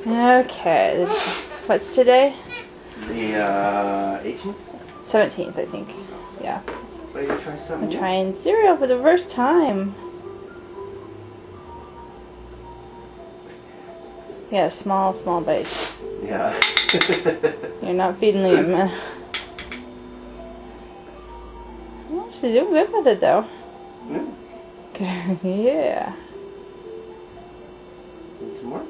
Okay. What's today? The 18th? 17th, I think. Yeah. Ready to try something I'm new? trying cereal for the first time. Yeah, small bites. Yeah. You're not feeding Liam. Oh, she's doing good with it though. Yeah. Yeah. Need some more?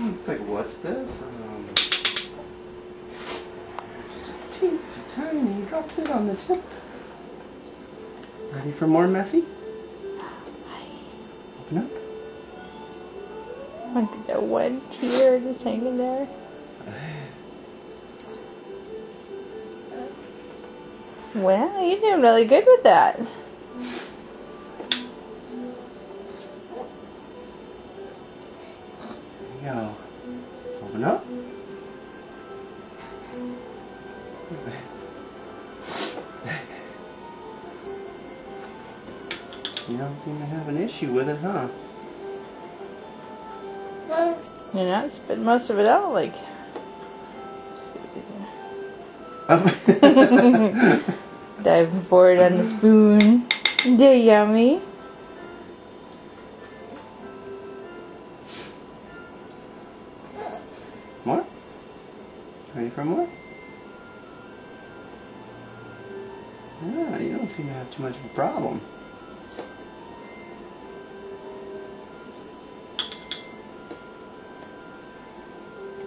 It's like, what's this? Just a teensy tiny drop it on the tip. Ready for more messy? Open up. Look at that one tear just hanging there. Well, you're doing really good with that. There you go. Open up. You don't seem to have an issue with it, huh? You're not spitting most of it out, like. Diving forward on the spoon. They're yummy. More? Ready for more? Yeah, you don't seem to have too much of a problem.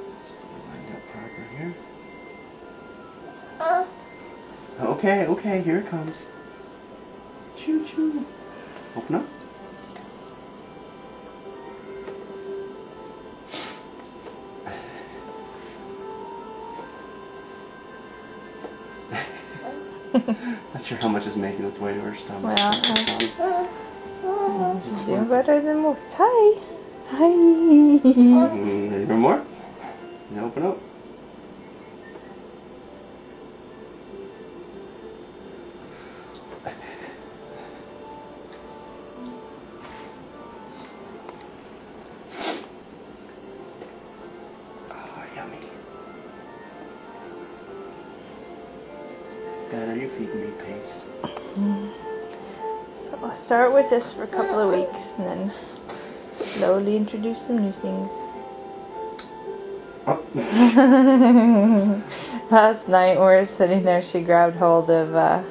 Let's put it lined up proper here. Okay, here it comes. Choo choo. Open up. Not sure how much is making its way to her stomach. Well, she's doing better than most. Hi. Hi. Ready for more? Now open up. Oh, yummy. Dad, are you feeding me paste? So I'll start with this for a couple of weeks and then slowly introduce some new things. Oh. Last night we were sitting there, she grabbed hold of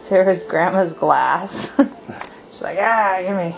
Sarah's grandma's glass. She's like, give me.